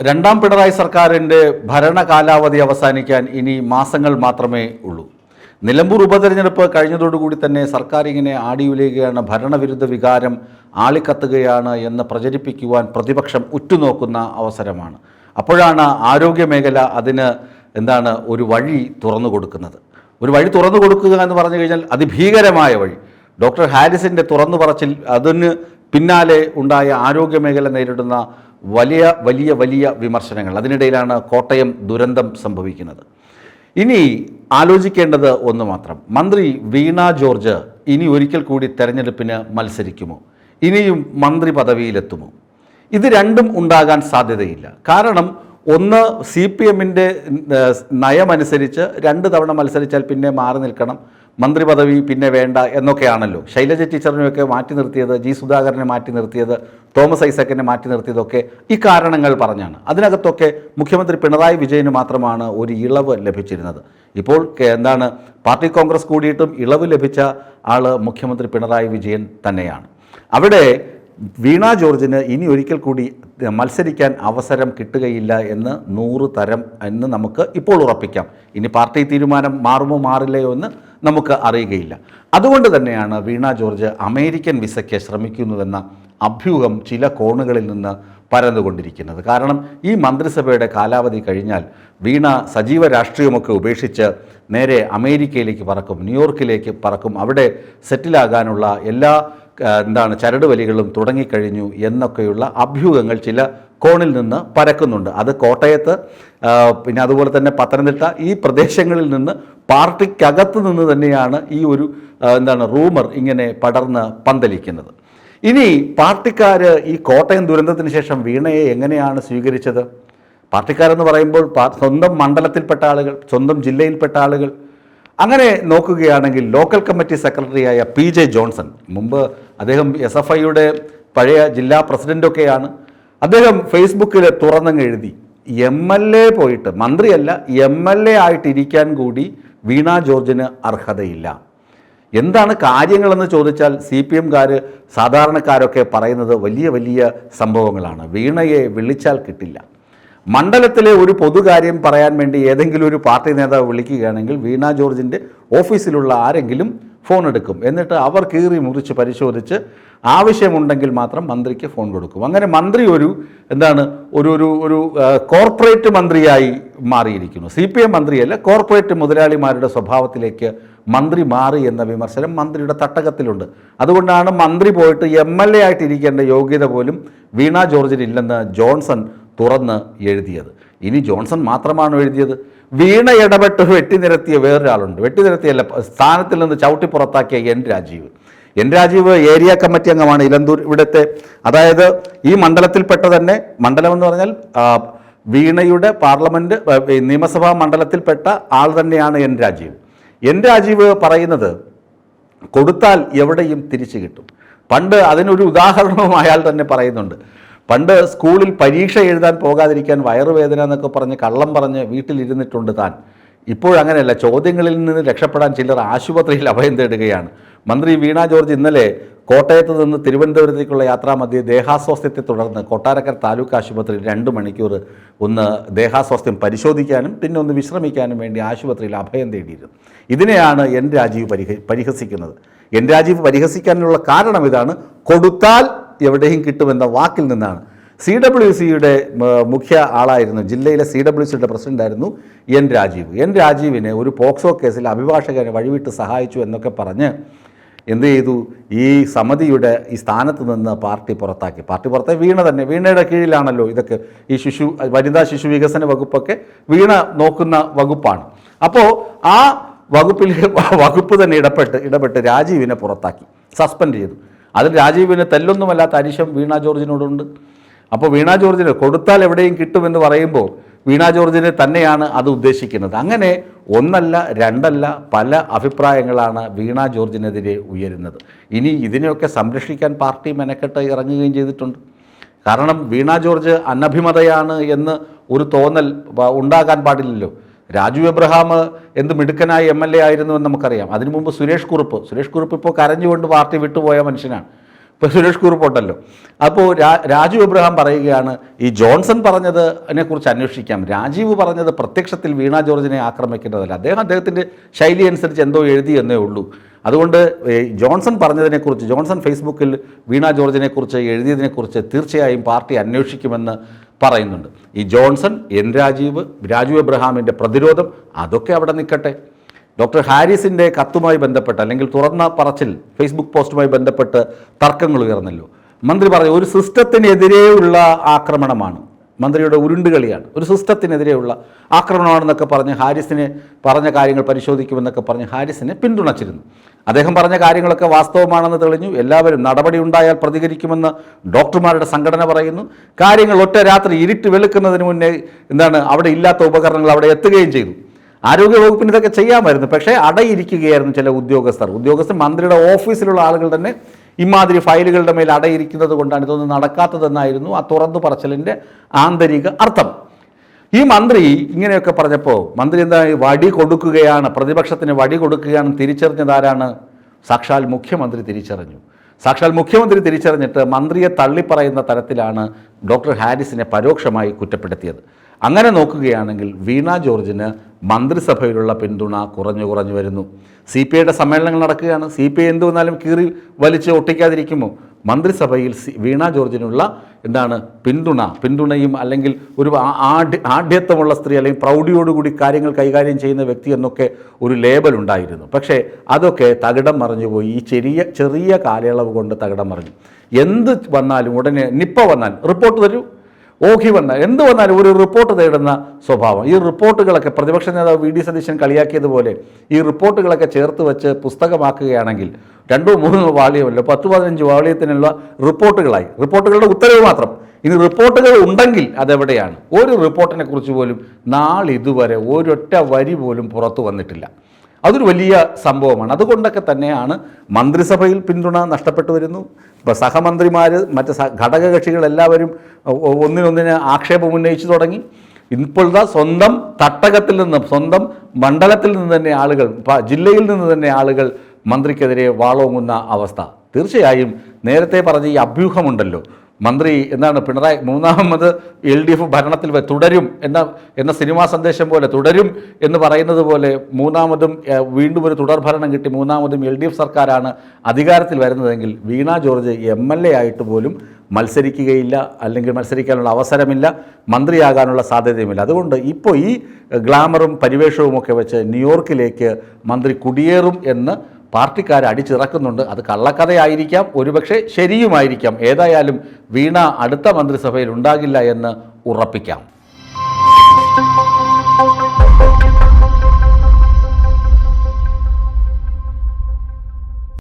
രണ്ടാം പിണറായി സർക്കാരിൻ്റെ ഭരണകാലാവധി അവസാനിക്കാൻ ഇനി മാസങ്ങൾ മാത്രമേ ഉള്ളൂ. നിലമ്പൂർ ഉപതെരഞ്ഞെടുപ്പ് കഴിഞ്ഞതോടുകൂടി തന്നെ സർക്കാർ ഇങ്ങനെ ആടിയുലയുകയാണ്, ഭരണവിരുദ്ധ വികാരം ആളിക്കത്തുകയാണ് എന്ന് പ്രചരിപ്പിക്കുവാൻ പ്രതിപക്ഷം ഉറ്റുനോക്കുന്ന അവസരമാണ്. അപ്പോഴാണ് ആരോഗ്യമേഖല അതിന് ഒരു വഴി തുറന്നു കൊടുക്കുന്നത്. ഒരു വഴി തുറന്നു കൊടുക്കുക എന്ന് പറഞ്ഞു കഴിഞ്ഞാൽ അതിഭീകരമായ വഴി. ഡോക്ടർ ഹാരിസിൻ്റെ തുറന്നു പറച്ചിൽ, അതിന് പിന്നാലെ ഉണ്ടായ ആരോഗ്യമേഖല നേരിടുന്ന വലിയ വലിയ വലിയ വിമർശനങ്ങൾ, അതിനിടയിലാണ് കോട്ടയം ദുരന്തം സംഭവിക്കുന്നത്. ഇനി ആലോചിക്കേണ്ടത് ഒന്ന് മാത്രം, മന്ത്രി വീണ ജോർജ് ഇനി ഒരിക്കൽ കൂടി തെരഞ്ഞെടുപ്പിന് മത്സരിക്കുമോ? ഇനിയും മന്ത്രി പദവിയിലെത്തുമോ? ഇത് രണ്ടും ഉണ്ടാകാൻ സാധ്യതയില്ല. കാരണം ഒന്ന്, CPM-ൻ്റെ നയമനുസരിച്ച് 2 തവണ മത്സരിച്ചാൽ പിന്നെ മാറി നിൽക്കണം, മന്ത്രി പദവി പിന്നെ വേണ്ട എന്നൊക്കെയാണല്ലോ. ശൈലജ ടീച്ചറിനെയൊക്കെ മാറ്റി നിർത്തിയത്, G. സുധാകരനെ മാറ്റി നിർത്തിയത്, തോമസ് ഐസക്കിനെ മാറ്റി നിർത്തിയതൊക്കെ ഈ കാരണങ്ങൾ പറഞ്ഞാണ്. അതിനകത്തൊക്കെ മുഖ്യമന്ത്രി പിണറായി വിജയന് മാത്രമാണ് ഒരു ഇളവ് ലഭിച്ചിരുന്നത്. ഇപ്പോൾ പാർട്ടി കോൺഗ്രസ് കൂടിയിട്ടും ഇളവ് ലഭിച്ച ആൾ മുഖ്യമന്ത്രി പിണറായി വിജയൻ തന്നെയാണ്. അവിടെ വീണ ജോർജിന് ഇനി ഒരിക്കൽ കൂടി മത്സരിക്കാൻ അവസരം കിട്ടുകയില്ല എന്ന് 100 തരം എന്ന് നമുക്ക് ഇപ്പോൾ ഉറപ്പിക്കാം. ഇനി പാർട്ടി തീരുമാനം മാറുമോ മാറില്ലയോ എന്ന് നമുക്ക് അറിയുകയില്ല. അതുകൊണ്ട് തന്നെയാണ് വീണ ജോർജ് അമേരിക്കൻ വിസയ്ക്ക് ശ്രമിക്കുന്നുവെന്ന അഭ്യൂഹം ചില കോണുകളിൽ നിന്ന് പരന്നുകൊണ്ടിരിക്കുന്നത്. കാരണം ഈ മന്ത്രിസഭയുടെ കാലാവധി കഴിഞ്ഞാൽ വീണ സജീവ രാഷ്ട്രീയമൊക്കെ ഉപേക്ഷിച്ച് നേരെ അമേരിക്കയിലേക്ക് പറക്കും, ന്യൂയോർക്കിലേക്ക് പറക്കും. അവിടെ സെറ്റിലാകാനുള്ള എല്ലാ ചരടുവലികളും തുടങ്ങിക്കഴിഞ്ഞു എന്നൊക്കെയുള്ള അഭ്യൂഹങ്ങൾ ചില കോണിൽ നിന്ന് പരക്കുന്നുണ്ട്. അത് കോട്ടയത്ത്, പിന്നെ അതുപോലെ തന്നെ പത്തനംതിട്ട, ഈ പ്രദേശങ്ങളിൽ നിന്ന് പാർട്ടിക്കകത്ത് നിന്ന് തന്നെയാണ് ഈ ഒരു റൂമർ ഇങ്ങനെ പടർന്ന് പന്തലിക്കുന്നത്. ഇനി പാർട്ടിക്കാർ ഈ കോട്ടയം ദുരന്തത്തിന് ശേഷം വീണയെ എങ്ങനെയാണ് സ്വീകരിച്ചത്? പാർട്ടിക്കാരെന്ന് പറയുമ്പോൾ സ്വന്തം മണ്ഡലത്തിൽപ്പെട്ട ആളുകൾ, സ്വന്തം ജില്ലയിൽപ്പെട്ട ആളുകൾ. അങ്ങനെ നോക്കുകയാണെങ്കിൽ ലോക്കൽ കമ്മിറ്റി സെക്രട്ടറിയായ PJ ജോൺസൺ, മുമ്പ് അദ്ദേഹം SFIയുടെ പഴയ ജില്ലാ പ്രസിഡൻ്റൊക്കെയാണ്, അദ്ദേഹം ഫേസ്ബുക്കിൽ തുറന്നങ്ങ് എഴുതി, MLA പോയിട്ട്, മന്ത്രിയല്ല MLA ആയിട്ടിരിക്കാൻ കൂടി വീണ ജോർജിന് അർഹതയില്ല. എന്താണ് കാര്യങ്ങളെന്ന് ചോദിച്ചാൽ CPM-കാർ, സാധാരണക്കാരൊക്കെ പറയുന്നത് വലിയ വലിയ സംഭവങ്ങളാണ്. വീണയെ വിളിച്ചാൽ കിട്ടില്ല. മണ്ഡലത്തിലെ ഒരു പൊതുകാര്യം പറയാൻ വേണ്ടി ഏതെങ്കിലും ഒരു പാർട്ടി നേതാവ് വിളിക്കുകയാണെങ്കിൽ വീണ ജോർജിൻ്റെ ഓഫീസിലുള്ള ആരെങ്കിലും ഫോൺ എടുക്കും. എന്നിട്ട് അവർ കീറി മുറിച്ച് പരിശോധിച്ച് ആവശ്യമുണ്ടെങ്കിൽ മാത്രം മന്ത്രിക്ക് ഫോൺ കൊടുക്കും. അങ്ങനെ മന്ത്രി ഒരു കോർപ്പറേറ്റ് മന്ത്രിയായി മാറിയിരിക്കുന്നു. CPM മന്ത്രിയല്ല, കോർപ്പറേറ്റ് മുതലാളിമാരുടെ സ്വഭാവത്തിലേക്ക് മന്ത്രി മാറി എന്ന വിമർശനം മന്ത്രിയുടെ തട്ടകത്തിലുണ്ട്. അതുകൊണ്ടാണ് മന്ത്രി പോയിട്ട് MLA ആയിട്ടിരിക്കേണ്ട യോഗ്യത പോലും വീണ ജോർജിനില്ലെന്ന് ജോൺസൺ തുറന്ന് എഴുതിയത്. ഇനി ജോൺസൺ മാത്രമാണ് എഴുതിയത്? വീണ ഇടപെട്ട് വെട്ടിനിരത്തിയ വേറൊരാളുണ്ട്. വെട്ടിനിരത്തിയല്ല, സ്ഥാനത്തിൽ നിന്ന് ചവിട്ടി പുറത്താക്കിയ എൻ രാജീവ് ഏരിയ കമ്മിറ്റി അംഗമാണ് ഇലന്തൂർ ഇവിടുത്തെ. അതായത് ഈ മണ്ഡലത്തിൽപ്പെട്ട തന്നെ, മണ്ഡലം എന്ന് പറഞ്ഞാൽ വീണയുടെ പാർലമെൻറ്റ് നിയമസഭാ മണ്ഡലത്തിൽപ്പെട്ട ആൾ തന്നെയാണ് എൻ രാജീവ് പറയുന്നത്, കൊടുത്താൽ എവിടെയും തിരിച്ചു കിട്ടും. പണ്ട് അതിനൊരു ഉദാഹരണവും അയാൾ തന്നെ പറയുന്നുണ്ട്. പണ്ട് സ്കൂളിൽ പരീക്ഷ എഴുതാൻ പോകാതിരിക്കാൻ വയറുവേദന എന്നൊക്കെ പറഞ്ഞ് കള്ളം പറഞ്ഞ് വീട്ടിലിരുന്നിട്ടുണ്ട് താൻ. ഇപ്പോഴങ്ങനെയല്ല, ചോദ്യങ്ങളിൽ നിന്ന് രക്ഷപ്പെടാൻ ചിലർ ആശുപത്രിയിൽ അഭയം തേടുകയാണ്. മന്ത്രി വീണ ജോർജ് ഇന്നലെ കോട്ടയത്ത് നിന്ന് തിരുവനന്തപുരത്തേക്കുള്ള യാത്രാമധ്യേ ദേഹാസ്വാസ്ഥ്യത്തെ തുടർന്ന് കൊട്ടാരക്കര താലൂക്ക് ആശുപത്രിയിൽ 2 മണിക്കൂർ ഒന്ന് ദേഹാസ്വാസ്ഥ്യം പരിശോധിക്കാനും പിന്നെ ഒന്ന് വിശ്രമിക്കാനും വേണ്ടി ആശുപത്രിയിൽ അഭയം തേടിയിരുന്നു. ഇതിനെയാണ് എൻ രാജീവ് പരിഹസിക്കുന്നത്. എൻ രാജീവ് പരിഹസിക്കാനുള്ള കാരണം ഇതാണ്, കൊടുത്താൽ എവിടെയും കിട്ടുമെന്ന വാക്കിൽ നിന്നാണ്. CWCയുടെ മുഖ്യ ആളായിരുന്നു, ജില്ലയിലെ CWCയുടെ പ്രസിഡൻ്റായിരുന്നു എൻ രാജീവിനെ ഒരു പോക്സോ കേസിൽ അഭിഭാഷകനെ വഴിവിട്ട് സഹായിച്ചു എന്നൊക്കെ പറഞ്ഞ് എന്ത് ചെയ്തു, ഈ സമിതിയുടെ ഈ സ്ഥാനത്ത് നിന്ന് പാർട്ടി പുറത്താക്കി. വീണയുടെ കീഴിലാണല്ലോ ഇതൊക്കെ. ഈ വനിതാ ശിശു വികസന വകുപ്പൊക്കെ വീണ നോക്കുന്ന വകുപ്പാണ്. അപ്പോൾ ആ വകുപ്പ് തന്നെ ഇടപെട്ട് രാജീവിനെ പുറത്താക്കി, സസ്പെൻഡ് ചെയ്തു. അതിൽ രാജീവിന് തെല്ലൊന്നുമല്ലാത്ത അരിശം വീണ ജോർജിനോടുണ്ട്. അപ്പോൾ വീണ ജോർജിന് കൊടുത്താൽ എവിടെയും കിട്ടുമെന്ന് പറയുമ്പോൾ വീണ ജോർജിനെ തന്നെയാണ് അത് ഉദ്ദേശിക്കുന്നത്. അങ്ങനെ ഒന്നല്ല രണ്ടല്ല പല അഭിപ്രായങ്ങളാണ് വീണ ജോർജിനെതിരെ ഉയരുന്നത്. ഇനി ഇതിനെയൊക്കെ സംരക്ഷിക്കാൻ പാർട്ടി മെനക്കെട്ട് ഇറങ്ങുകയും ചെയ്തിട്ടുണ്ട്. കാരണം വീണ ജോർജ് അനഭിമതയാണ് എന്ന് ഒരു തോന്നൽ ഉണ്ടാകാൻ പാടില്ലല്ലോ. രാജു എബ്രഹാം എന്ത് മിടുക്കനായ MLA ആയിരുന്നു എന്ന് നമുക്കറിയാം. അതിനു മുമ്പ് സുരേഷ് കുറുപ്പ് ഇപ്പോൾ കരഞ്ഞുകൊണ്ട് പാർട്ടി വിട്ടുപോയ മനുഷ്യനാണ്. ഇപ്പോൾ സുരേഷ് കുറുപ്പുണ്ടല്ലോ. അപ്പോൾ രാജു എബ്രഹാം പറയുകയാണ് ഈ ജോൺസൺ പറഞ്ഞതിനെക്കുറിച്ച് അന്വേഷിക്കാം, രാജീവ് പറഞ്ഞത് പ്രത്യക്ഷത്തിൽ വീണ ജോർജിനെ ആക്രമിക്കേണ്ടതല്ല, അദ്ദേഹത്തിൻ്റെ ശൈലി അനുസരിച്ച് എന്തോ എഴുതിയെന്നേ ഉള്ളൂ. അതുകൊണ്ട് ജോൺസൺ പറഞ്ഞതിനെക്കുറിച്ച്, ജോൺസൺ ഫേസ്ബുക്കിൽ വീണ ജോർജിനെക്കുറിച്ച് എഴുതിയതിനെക്കുറിച്ച് തീർച്ചയായും പാർട്ടി അന്വേഷിക്കുമെന്ന് പറയുന്നുണ്ട്. ഈ ജോൺസൺ, രാജു എബ്രഹാമിൻ്റെ പ്രതിരോധം അതൊക്കെ അവിടെ നിൽക്കട്ടെ. ഡോക്ടർ ഹാരിസിൻ്റെ കത്തുമായി ബന്ധപ്പെട്ട് അല്ലെങ്കിൽ തുറന്ന പറച്ചിൽ ഫേസ്ബുക്ക് പോസ്റ്റുമായി ബന്ധപ്പെട്ട് തർക്കങ്ങൾ ഉയർന്നല്ലോ. മന്ത്രി പറഞ്ഞു ഒരു സിസ്റ്റത്തിനെതിരെയുള്ള ആക്രമണമാണ്, മന്ത്രിയുടെ ഉരുണ്ടുകളിയാണ്, ഒരു സിസ്റ്റത്തിനെതിരെയുള്ള ആക്രമണമാണെന്നൊക്കെ പറഞ്ഞ് ഹാരിസിനെ പറഞ്ഞ കാര്യങ്ങൾ പരിശോധിക്കുമെന്നൊക്കെ പറഞ്ഞ് ഹാരിസിനെ പിന്തുണച്ചിരുന്നു. അദ്ദേഹം പറഞ്ഞ കാര്യങ്ങളൊക്കെ വാസ്തവമാണെന്ന് തെളിഞ്ഞു. എല്ലാവരും നടപടി ഉണ്ടായാൽ പ്രതികരിക്കുമെന്ന് ഡോക്ടർമാരുടെ സംഘടന പറയുന്നു. കാര്യങ്ങൾ ഒറ്റ രാത്രി ഇരുട്ട് വെളുക്കുന്നതിന് മുന്നേ അവിടെ ഇല്ലാത്ത ഉപകരണങ്ങൾ അവിടെ എത്തുകയും ചെയ്തു. ആരോഗ്യവകുപ്പിന് ഇതൊക്കെ ചെയ്യാമായിരുന്നു, പക്ഷേ അടയിരിക്കുകയായിരുന്നു ചില ഉദ്യോഗസ്ഥർ മന്ത്രിയുടെ ഓഫീസിലുള്ള ആളുകൾ തന്നെ ഇമാതിരി ഫയലുകളുടെ മേൽ അടയിരിക്കുന്നത് കൊണ്ടാണ് ഇതൊന്നും നടക്കാത്തതെന്നായിരുന്നു ആ തുറന്നു പറച്ചിലിൻ്റെ ആന്തരിക അർത്ഥം. ഈ മന്ത്രി ഇങ്ങനെയൊക്കെ പറഞ്ഞപ്പോൾ മന്ത്രി വടി കൊടുക്കുകയാണ്, പ്രതിപക്ഷത്തിന് വടി കൊടുക്കുകയാണെന്ന് തിരിച്ചറിഞ്ഞതാരാണ്? സാക്ഷാൽ മുഖ്യമന്ത്രി തിരിച്ചറിഞ്ഞു. സാക്ഷാൽ മുഖ്യമന്ത്രി തിരിച്ചറിഞ്ഞിട്ട് മന്ത്രിയെ തള്ളിപ്പറയുന്ന തരത്തിലാണ് ഡോക്ടർ ഹാരിസിനെ പരോക്ഷമായി കുറ്റപ്പെടുത്തിയത്. അങ്ങനെ നോക്കുകയാണെങ്കിൽ വീണ ജോർജിന് മന്ത്രിസഭയിലുള്ള പിന്തുണ കുറഞ്ഞു വരുന്നു. CPIയുടെ സമ്മേളനങ്ങൾ നടക്കുകയാണ്. CPI എന്ത് വന്നാലും കീറി വലിച്ച് ഒട്ടിക്കാതിരിക്കുമോ? മന്ത്രിസഭയിൽ വീണ ജോർജിനുള്ള പിന്തുണയും അല്ലെങ്കിൽ ഒരു ആഢ്യത്വമുള്ള സ്ത്രീ അല്ലെങ്കിൽ പ്രൗഢിയോടുകൂടി കാര്യങ്ങൾ കൈകാര്യം ചെയ്യുന്ന വ്യക്തി എന്നൊക്കെ ഒരു ലേബൽ ഉണ്ടായിരുന്നു. പക്ഷേ അതൊക്കെ തകിടം മറിഞ്ഞുപോയി. ഈ ചെറിയ കാലയളവ് കൊണ്ട് തകിടം മറിഞ്ഞു. എന്ത് വന്നാലും ഉടനെ നിപ്പ വന്നാൽ റിപ്പോർട്ട് തരൂ, ഓഖി വന്നാൽ എന്ത് വന്നാലും ഒരു റിപ്പോർട്ട് തേടുന്ന സ്വഭാവം. ഈ റിപ്പോർട്ടുകളൊക്കെ പ്രതിപക്ഷ നേതാവ് VD സതീശൻ കളിയാക്കിയതുപോലെ ഈ റിപ്പോർട്ടുകളൊക്കെ ചേർത്ത് വെച്ച് പുസ്തകമാക്കുകയാണെങ്കിൽ 2-3 വാള്യമല്ലോ 10-15 വാള്യത്തിനുള്ള റിപ്പോർട്ടുകളുടെ ഉത്തരവ് മാത്രം. ഇനി റിപ്പോർട്ടുകൾ ഉണ്ടെങ്കിൽ അതെവിടെയാണ്? ഒരു റിപ്പോർട്ടിനെ കുറിച്ച് പോലും നാളിതുവരെ ഒരൊറ്റ വരി പോലും പുറത്തു വന്നിട്ടില്ല. അതൊരു വലിയ സംഭവമാണ്. അതുകൊണ്ടൊക്കെ തന്നെയാണ് മന്ത്രിസഭയിൽ പിന്തുണ നഷ്ടപ്പെട്ടു വരുന്നു. ഇപ്പോൾ സഹമന്ത്രിമാർ, മറ്റ് ഘടകകക്ഷികളെല്ലാവരും ഒന്നിനൊന്നിന് ആക്ഷേപം ഉന്നയിച്ചു തുടങ്ങി. ഇപ്പോഴത്തെ സ്വന്തം തട്ടകത്തിൽ നിന്ന്, സ്വന്തം മണ്ഡലത്തിൽ നിന്ന് തന്നെ ആളുകൾ, ജില്ലയിൽ നിന്ന് തന്നെ ആളുകൾ മന്ത്രിക്കെതിരെ വാളോങ്ങുന്ന അവസ്ഥ. തീർച്ചയായും നേരത്തെ പറഞ്ഞ ഈ അഭ്യൂഹമുണ്ടല്ലോ, മന്ത്രി പിണറായി മൂന്നാമത് LDF ഭരണത്തിൽ തുടരും എന്ന സിനിമാ സന്ദേശം പോലെ തുടരും എന്ന് പറയുന്നത് പോലെ വീണ്ടും ഒരു തുടർഭരണം കിട്ടി മൂന്നാമതും LDF സർക്കാരാണ് അധികാരത്തിൽ വരുന്നതെങ്കിൽ വീണ ജോർജ് MLA ആയിട്ട് പോലും മത്സരിക്കുകയില്ല, അല്ലെങ്കിൽ മത്സരിക്കാനുള്ള അവസരമില്ല, മന്ത്രിയാകാനുള്ള സാധ്യതയുമില്ല. അതുകൊണ്ട് ഇപ്പോൾ ഈ ഗ്ലാമറും പരിവേഷവുമൊക്കെ വെച്ച് ന്യൂയോർക്കിലേക്ക് മന്ത്രി കുടിയേറും എന്ന് പാർട്ടിക്കാർ അടിച്ചിറക്കുന്നുണ്ട്. അത് കള്ളക്കഥയായിരിക്കാം, ഒരുപക്ഷെ ശരിയുമായിരിക്കാം. ഏതായാലും വീണ അടുത്ത മന്ത്രിസഭയിൽ ഉണ്ടാകില്ല എന്ന് ഉറപ്പിക്കാം.